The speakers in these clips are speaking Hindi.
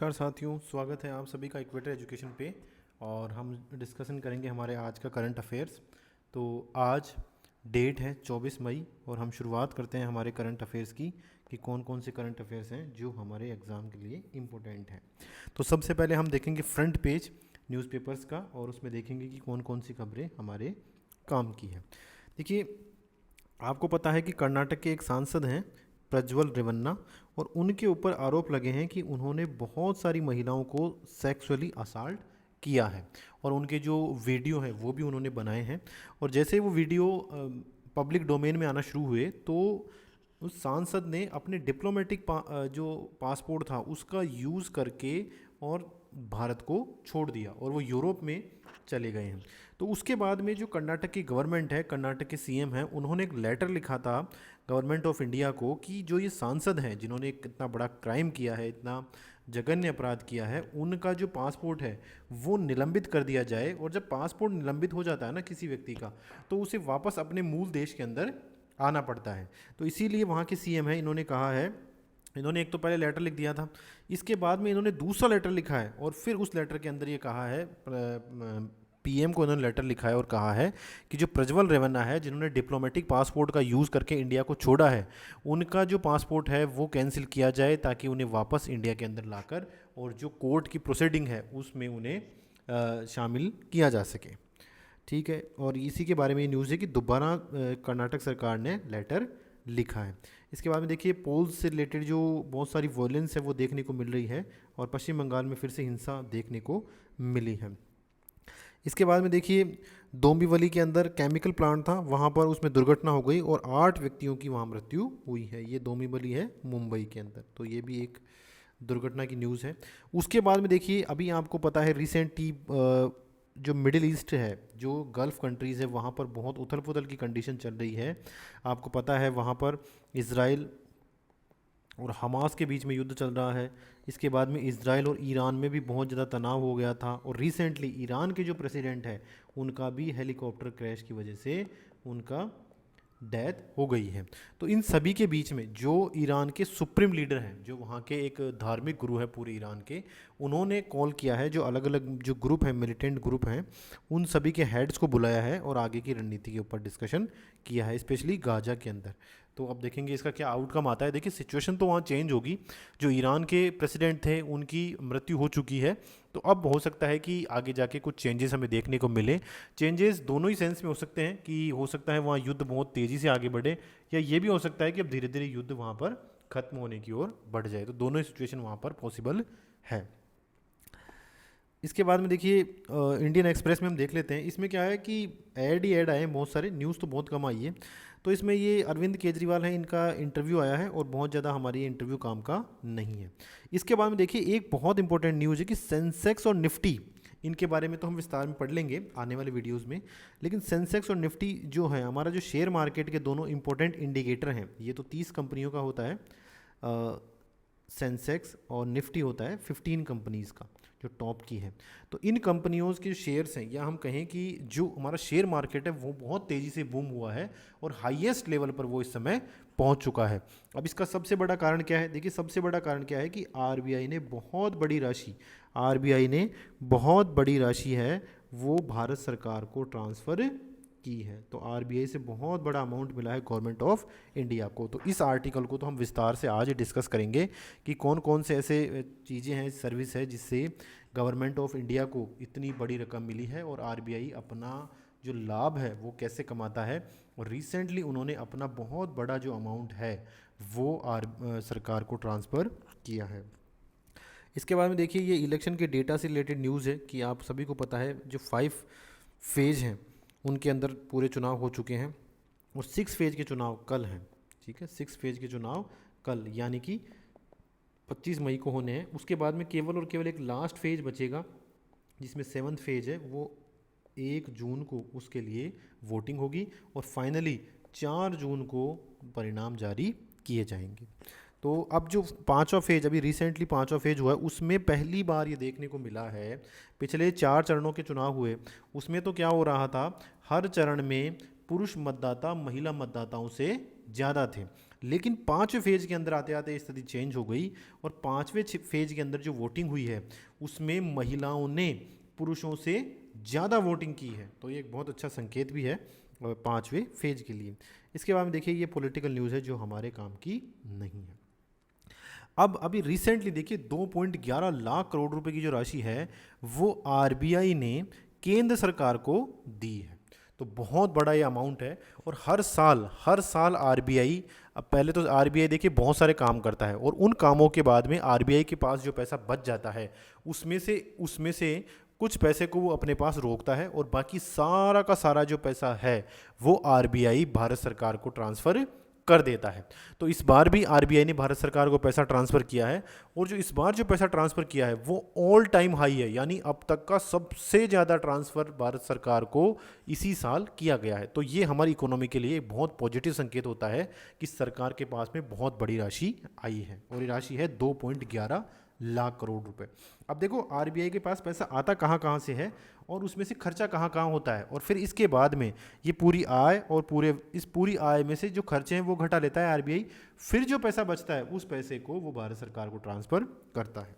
नमस्कार साथियों, स्वागत है आप सभी का इक्वेटर एजुकेशन पे। और हम डिस्कशन करेंगे हमारे आज का करंट अफेयर्स। तो आज डेट है 24 मई और हम शुरुआत करते हैं हमारे करंट अफेयर्स की कि कौन कौन से करंट अफेयर्स हैं जो हमारे एग्ज़ाम के लिए इम्पोर्टेंट हैं। तो सबसे पहले हम देखेंगे फ्रंट पेज न्यूज़पेपर्स का और उसमें देखेंगे कि कौन कौन सी खबरें हमारे काम की है। देखिए, आपको पता है कि कर्नाटक के एक सांसद हैं प्रज्वल रेवन्ना, और उनके ऊपर आरोप लगे हैं कि उन्होंने बहुत सारी महिलाओं को सेक्सुअली असाल्ट किया है और उनके जो वीडियो हैं वो भी उन्होंने बनाए हैं। और जैसे ही वो वीडियो पब्लिक डोमेन में आना शुरू हुए तो उस सांसद ने अपने डिप्लोमेटिक जो पासपोर्ट था उसका यूज़ करके और भारत को छोड़ दिया और वो यूरोप में चले गए हैं। तो उसके बाद में जो कर्नाटक की गवर्नमेंट है, कर्नाटक के सीएम हैं, उन्होंने एक लेटर लिखा था गवर्नमेंट ऑफ इंडिया को कि जो ये सांसद हैं जिन्होंने एक इतना बड़ा क्राइम किया है, इतना जघन्य अपराध किया है, उनका जो पासपोर्ट है वो निलंबित कर दिया जाए। और जब पासपोर्ट निलंबित हो जाता है ना किसी व्यक्ति का, तो उसे वापस अपने मूल देश के अंदर आना पड़ता है। तो इसीलिए वहाँ के सीएम है, इन्होंने कहा है, इन्होंने एक तो पहले लेटर लिख दिया था, इसके बाद में इन्होंने दूसरा लेटर लिखा है और फिर उस लेटर के अंदर ये कहा है, पीएम को इन्होंने लेटर लिखा है और कहा है कि जो प्रज्वल रेवन्ना है जिन्होंने डिप्लोमेटिक पासपोर्ट का यूज़ करके इंडिया को छोड़ा है, उनका जो पासपोर्ट है वो कैंसिल किया जाए ताकि उन्हें वापस इंडिया के अंदर लाकर और जो कोर्ट की प्रोसीडिंग है उसमें उन्हें शामिल किया जा सके। ठीक है, और इसी के बारे में ये न्यूज़ है कि दोबारा कर्नाटक सरकार ने लेटर लिखा है। इसके बाद में देखिए, पोल्स से रिलेटेड जो बहुत सारी वॉयलेंस है वो देखने को मिल रही है और पश्चिम बंगाल में फिर से हिंसा देखने को मिली है। इसके बाद में देखिए, डोंबिवली के अंदर केमिकल प्लांट था, वहाँ पर उसमें दुर्घटना हो गई और 8 व्यक्तियों की वहाँ मृत्यु हुई है। ये डोंबिवली है मुंबई के अंदर, तो ये भी एक दुर्घटना की न्यूज़ है। उसके बाद में देखिए, अभी आपको पता है रिसेंटली जो मिडिल ईस्ट है, जो गल्फ़ कंट्रीज़ है, वहाँ पर बहुत उथल पुथल की कंडीशन चल रही है। आपको पता है वहाँ पर इज़राइल और हमास के बीच में युद्ध चल रहा है। इसके बाद में इज़राइल और ईरान में भी बहुत ज़्यादा तनाव हो गया था और रिसेंटली ईरान के जो प्रेसिडेंट है उनका भी हेलीकॉप्टर क्रैश की वजह से उनका डेथ हो गई है। तो इन सभी के बीच में जो ईरान के सुप्रीम लीडर हैं, जो वहाँ के एक धार्मिक गुरु है पूरे ईरान के, उन्होंने कॉल किया है, जो अलग अलग जो ग्रुप हैं, मिलिटेंट ग्रुप हैं, उन सभी के हेड्स को बुलाया है और आगे की रणनीति के ऊपर डिस्कशन किया है, स्पेशली गाजा के अंदर। तो अब देखेंगे इसका क्या आउटकम आता है। देखिए, सिचुएशन तो वहाँ चेंज होगी। जो ईरान के प्रेसिडेंट थे उनकी मृत्यु हो चुकी है, तो अब हो सकता है कि आगे जाके कुछ चेंजेस हमें देखने को मिले। चेंजेस दोनों ही सेंस में हो सकते हैं कि हो सकता है वहाँ युद्ध बहुत तेज़ी से आगे बढ़े, या ये भी हो सकता है कि अब धीरे धीरे युद्ध वहाँ पर ख़त्म होने की ओर बढ़ जाए। तो दोनों ही सिचुएशन वहाँ पर पॉसिबल है। इसके बाद में देखिए, इंडियन एक्सप्रेस में हम देख लेते हैं। इसमें क्या है कि ऐड ही ऐड आए हैं बहुत सारे, न्यूज़ तो बहुत कम आई है। तो इसमें ये अरविंद केजरीवाल है, इनका इंटरव्यू आया है और बहुत ज़्यादा हमारी इंटरव्यू काम का नहीं है। इसके बाद में देखिए, एक बहुत इंपॉर्टेंट न्यूज़ है कि सेंसेक्स और निफ्टी, इनके बारे में तो हम विस्तार में पढ़ लेंगे आने वाले वीडियोस में। लेकिन सेंसेक्स और निफ्टी जो है हमारा जो शेयर मार्केट के दोनों इंपॉर्टेंट इंडिकेटर हैं, ये तो 30 कंपनियों का होता है सेंसेक्स, और निफ्टी होता है 15 कंपनीज़ का जो टॉप की है। तो इन कंपनियों के शेयर्स हैं, या हम कहें कि जो हमारा शेयर मार्केट है वो बहुत तेज़ी से बूम हुआ है और हाईएस्ट लेवल पर वो इस समय पहुंच चुका है। अब इसका सबसे बड़ा कारण क्या है? देखिए, सबसे बड़ा कारण क्या है कि आरबीआई ने बहुत बड़ी राशि है वो भारत सरकार को ट्रांसफ़र की है। तो आरबीआई से बहुत बड़ा अमाउंट मिला है गवर्नमेंट ऑफ इंडिया को। तो इस आर्टिकल को तो हम विस्तार से आज डिस्कस करेंगे कि कौन कौन से ऐसे चीज़ें हैं, सर्विस है जिससे गवर्नमेंट ऑफ इंडिया को इतनी बड़ी रकम मिली है और आरबीआई अपना जो लाभ है वो कैसे कमाता है। और रिसेंटली उन्होंने अपना बहुत बड़ा जो अमाउंट है वो सरकार को ट्रांसफ़र किया है। इसके बाद में देखिए, ये इलेक्शन के डेटा से रिलेटेड न्यूज़ है कि आप सभी को पता है जो 5 फेज़ हैं उनके अंदर पूरे चुनाव हो चुके हैं और 6 फेज़ के चुनाव कल हैं। ठीक है, 6 फेज़ के चुनाव कल यानी कि 25 मई को होने हैं। उसके बाद में केवल और केवल एक लास्ट फेज़ बचेगा जिसमें 7th फेज़ है, वो 1 जून को उसके लिए वोटिंग होगी और फाइनली 4 जून को परिणाम जारी किए जाएंगे। तो अब जो 5वां फेज, अभी रिसेंटली 5वां फेज हुआ है, उसमें पहली बार ये देखने को मिला है, पिछले 4 चरणों के चुनाव हुए उसमें तो क्या हो रहा था, हर चरण में पुरुष मतदाता महिला मतदाताओं से ज़्यादा थे। लेकिन 5वें फेज के अंदर आते आते स्थिति चेंज हो गई और 5वें फेज के अंदर जो वोटिंग हुई है उसमें महिलाओं ने पुरुषों से ज़्यादा वोटिंग की है। तो ये एक बहुत अच्छा संकेत भी है 5वें फेज के लिए। इसके बाद में देखिए ये पॉलिटिकल न्यूज़ है जो हमारे काम की नहीं है। अब अभी रिसेंटली देखिए 2.11 लाख करोड़ रुपए की जो राशि है वो आरबीआई ने केंद्र सरकार को दी है। तो बहुत बड़ा ये अमाउंट है और हर साल आरबीआई, अब पहले तो आरबीआई देखिए बहुत सारे काम करता है और उन कामों के बाद में आरबीआई के पास जो पैसा बच जाता है उसमें से कुछ पैसे को वो अपने पास रोकता है और बाकी सारा का सारा जो पैसा है वो आरबीआई भारत सरकार को ट्रांसफ़र कर देता है। तो इस बार भी आरबीआई ने भारत सरकार को पैसा ट्रांसफ़र किया है और जो इस बार जो पैसा ट्रांसफ़र किया है वो ऑल टाइम हाई है, यानी अब तक का सबसे ज़्यादा ट्रांसफ़र भारत सरकार को इसी साल किया गया है। तो ये हमारी इकोनॉमी के लिए एक बहुत पॉजिटिव संकेत होता है कि सरकार के पास में बहुत बड़ी राशि आई है और ये राशि है 2.11 लाख करोड़ रुपए। अब देखो आरबीआई के पास पैसा आता कहाँ कहाँ से है और उसमें से खर्चा कहाँ कहाँ होता है और फिर इसके बाद में ये पूरी आय और इस पूरी आय में से जो खर्चे हैं वो घटा लेता है आरबीआई। फिर जो पैसा बचता है उस पैसे को वो भारत सरकार को ट्रांसफ़र करता है।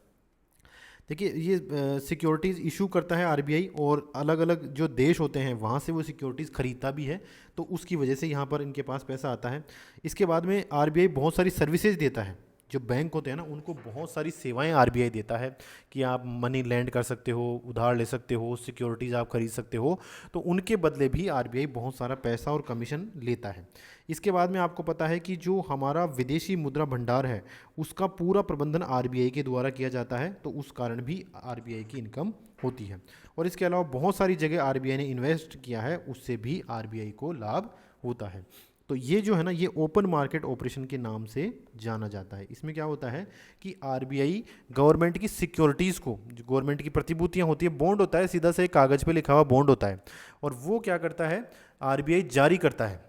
देखिए ये सिक्योरिटीज़ इशू करता है आरबीआई और अलग अलग जो देश होते हैं वहाँ से वो सिक्योरिटीज़ खरीदता भी है, तो उसकी वजह से यहाँ पर इनके पास पैसा आता है। इसके बाद में आरबीआई बहुत सारी सर्विसेज देता है। जो बैंक होते हैं ना उनको बहुत सारी सेवाएं आरबीआई देता है कि आप मनी लैंड कर सकते हो, उधार ले सकते हो, सिक्योरिटीज़ आप खरीद सकते हो, तो उनके बदले भी आरबीआई बहुत सारा पैसा और कमीशन लेता है। इसके बाद में आपको पता है कि जो हमारा विदेशी मुद्रा भंडार है उसका पूरा प्रबंधन आरबीआई के द्वारा किया जाता है, तो उस कारण भी आरबीआई की इनकम होती है। और इसके अलावा बहुत सारी जगह आरबीआई ने इन्वेस्ट किया है, उससे भी आरबीआई को लाभ होता है। तो ये जो है ना ये ओपन मार्केट ऑपरेशन के नाम से जाना जाता है। इसमें क्या होता है कि आरबीआई गवर्नमेंट की सिक्योरिटीज़ को, जो गवर्नमेंट की प्रतिभूतियां होती है, बॉन्ड होता है, सीधा से कागज़ पे लिखा हुआ बॉन्ड होता है, और वो क्या करता है आरबीआई जारी करता है।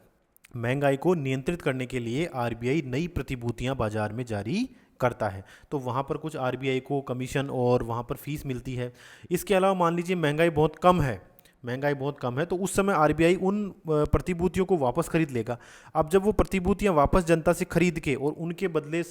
महंगाई को नियंत्रित करने के लिए आरबीआई नई प्रतिभूतियां बाजार में जारी करता है, तो वहाँ पर कुछ आरबीआई को कमीशन और वहाँ पर फीस मिलती है। इसके अलावा मान लीजिए महंगाई बहुत कम है तो उस समय आरबीआई उन प्रतिभूतियों को वापस खरीद लेगा। अब जब वो प्रतिभूतियां वापस जनता से खरीद के और उनके बदले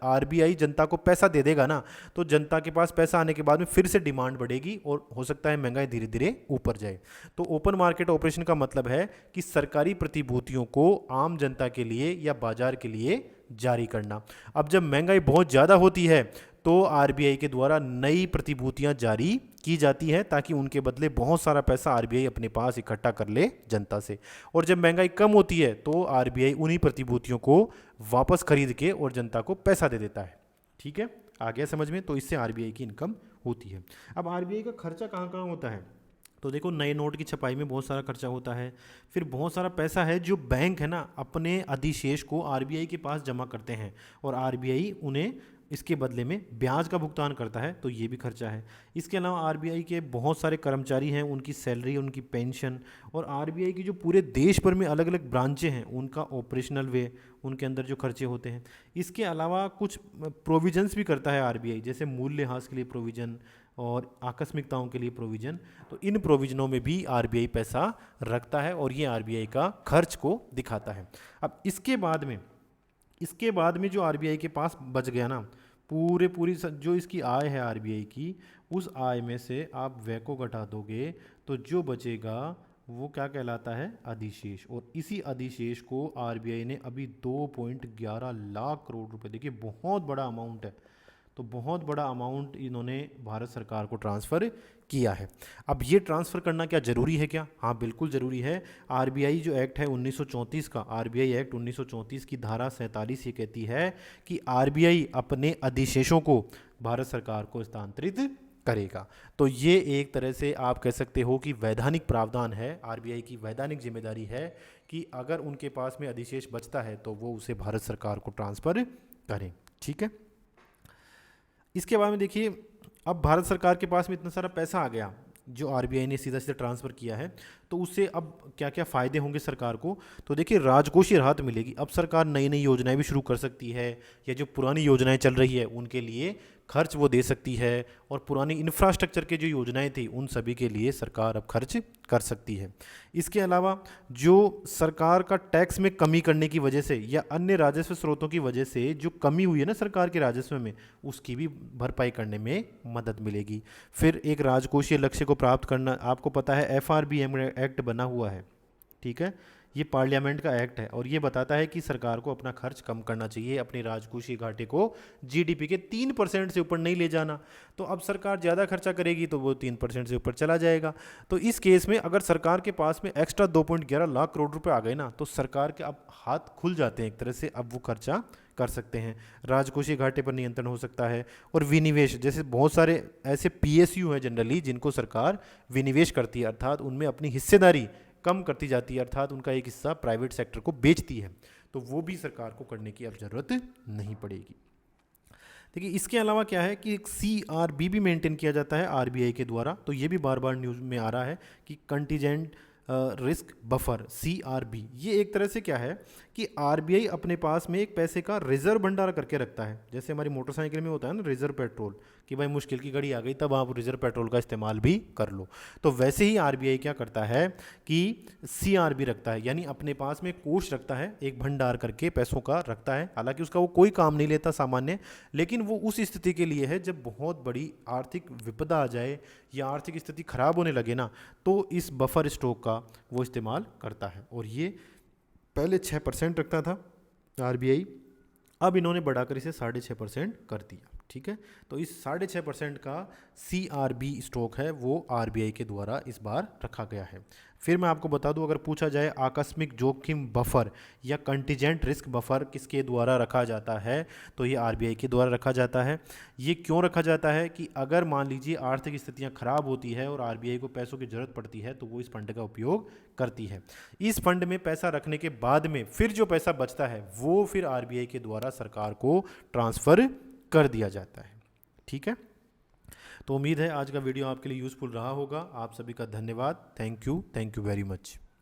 आरबीआई जनता को पैसा दे देगा ना, तो जनता के पास पैसा आने के बाद में फिर से डिमांड बढ़ेगी और हो सकता है महंगाई धीरे धीरे ऊपर जाए। तो ओपन मार्केट ऑपरेशन का मतलब है कि सरकारी प्रतिभूतियों को आम जनता के लिए या बाजार के लिए जारी करना। अब जब महंगाई बहुत ज़्यादा होती है तो आरबीआई के द्वारा नई प्रतिभूतियां जारी की जाती है ताकि उनके बदले बहुत सारा पैसा आरबीआई अपने पास इकट्ठा कर ले जनता से। और जब महंगाई कम होती है तो आरबीआई उन्हीं प्रतिभूतियों को वापस खरीद के और जनता को पैसा दे देता है। ठीक है, आ गया समझ में? तो इससे आरबीआई की इनकम होती है। अब आरबीआई का खर्चा कहाँ कहाँ होता है? तो देखो नए नोट की छपाई में बहुत सारा खर्चा होता है। फिर बहुत सारा पैसा है जो बैंक है ना अपने अधिशेष को आरबीआई के पास जमा करते हैं और आरबीआई उन्हें इसके बदले में ब्याज का भुगतान करता है, तो ये भी खर्चा है। इसके अलावा आरबीआई के बहुत सारे कर्मचारी हैं, उनकी सैलरी, उनकी पेंशन, और आरबीआई की जो पूरे देश भर में अलग अलग ब्रांचें हैं उनका ऑपरेशनल वे, उनके अंदर जो खर्चे होते हैं। इसके अलावा कुछ प्रोविजंस भी करता है आरबीआई, जैसे मूल्यह्रास के लिए प्रोविज़न और आकस्मिकताओं के लिए प्रोविज़न। तो इन प्रोविज़नों में भी आरबीआई पैसा रखता है और ये आरबीआई का खर्च को दिखाता है। अब इसके बाद में जो आरबीआई के पास बच गया ना, पूरी जो इसकी आय है आरबीआई की, उस आय में से आप व्यय को घटा दोगे तो जो बचेगा वो क्या कहलाता है? अधिशेष। और इसी अधिशेष को आरबीआई ने अभी 2.11 लाख करोड़ रुपए, देखिए बहुत बड़ा अमाउंट है, तो बहुत बड़ा अमाउंट इन्होंने भारत सरकार को ट्रांसफ़र किया है। अब ये ट्रांसफ़र करना क्या ज़रूरी है क्या? हाँ बिल्कुल ज़रूरी है। आरबीआई जो एक्ट है 1934 का, आरबीआई एक्ट 1934 की धारा 47 ये कहती है कि आरबीआई अपने अधिशेषों को भारत सरकार को हस्तांतरित करेगा। तो ये एक तरह से आप कह सकते हो कि वैधानिक प्रावधान है, आरबीआई की वैधानिक जिम्मेदारी है कि अगर उनके पास में अधिशेष बचता है तो वो उसे भारत सरकार को ट्रांसफ़र करें। ठीक है, इसके बाद में देखिए अब भारत सरकार के पास में इतना सारा पैसा आ गया जो आरबीआई ने सीधा सीधा ट्रांसफ़र किया है, तो उससे अब क्या क्या फ़ायदे होंगे सरकार को? तो देखिए राजकोषीय राहत मिलेगी। अब सरकार नई नई योजनाएं भी शुरू कर सकती है, या जो पुरानी योजनाएं चल रही है उनके लिए खर्च वो दे सकती है, और पुरानी इंफ्रास्ट्रक्चर के जो योजनाएं थी उन सभी के लिए सरकार अब खर्च कर सकती है। इसके अलावा जो सरकार का टैक्स में कमी करने की वजह से या अन्य राजस्व स्रोतों की वजह से जो कमी हुई है ना सरकार के राजस्व में, उसकी भी भरपाई करने में मदद मिलेगी। फिर एक राजकोषीय लक्ष्य को प्राप्त करना, आपको पता है FRBM एक्ट बना हुआ है, ठीक है, ये पार्लियामेंट का एक्ट है और ये बताता है कि सरकार को अपना खर्च कम करना चाहिए, अपने राजकोषीय घाटे को GDP के 3% से ऊपर नहीं ले जाना। तो अब सरकार ज़्यादा खर्चा करेगी तो वो 3% से ऊपर चला जाएगा। तो इस केस में अगर सरकार के पास में एक्स्ट्रा 2.11 लाख करोड़ रुपए आ गए ना, तो सरकार के अब हाथ खुल जाते हैं एक तरह से, अब वो खर्चा कर सकते हैं। राजकोषीय घाटे पर नियंत्रण हो सकता है। और विनिवेश, जैसे बहुत सारे ऐसे PSU हैं जनरली जिनको सरकार विनिवेश करती है, अर्थात उनमें अपनी हिस्सेदारी कम करती जाती है, अर्थात उनका एक हिस्सा प्राइवेट सेक्टर को बेचती है, तो वो भी सरकार को करने की अब ज़रूरत नहीं पड़ेगी। देखिए इसके अलावा क्या है कि एक CRB भी मेंटेन किया जाता है RBI के द्वारा। तो ये भी बार बार न्यूज़ में आ रहा है कि कंटीजेंट रिस्क बफर CRB, ये एक तरह से क्या है कि RBI अपने पास में एक पैसे का रिजर्व भंडार करके रखता है। जैसे हमारी मोटरसाइकिल में होता है ना रिजर्व पेट्रोल, कि भाई मुश्किल की घड़ी आ गई तब आप रिजर्व पेट्रोल का इस्तेमाल भी कर लो। तो वैसे ही RBI क्या करता है कि CRB रखता है, यानी अपने पास में कोष रखता है, एक भंडार करके पैसों का रखता है। हालांकि उसका वो कोई काम नहीं लेता सामान्य, लेकिन वो उस स्थिति के लिए है जब बहुत बड़ी आर्थिक विपदा आ जाए या आर्थिक स्थिति खराब होने लगे ना, तो इस बफर स्टॉक का वो इस्तेमाल करता है। और ये पहले 6% रखता था RBI, अब इन्होंने बढ़ाकर इसे 6.5% कर दिया, ठीक है। तो इस 6.5% का CRB स्टॉक है वो RBI के द्वारा इस बार रखा गया है। फिर मैं आपको बता दूं, अगर पूछा जाए आकस्मिक जोखिम बफर या कंटीजेंट रिस्क बफर किसके द्वारा रखा जाता है, तो ये RBI के द्वारा रखा जाता है। ये क्यों रखा जाता है कि अगर मान लीजिए आर्थिक स्थितियां खराब होती है और RBI को पैसों की ज़रूरत पड़ती है तो वो इस फंड का उपयोग करती है। इस फंड में पैसा रखने के बाद में फिर जो पैसा बचता है वो फिर RBI के द्वारा सरकार को ट्रांसफ़र कर दिया जाता है, ठीक है। तो उम्मीद है आज का वीडियो आपके लिए यूज़फुल रहा होगा। आप सभी का धन्यवाद। Thank you very much.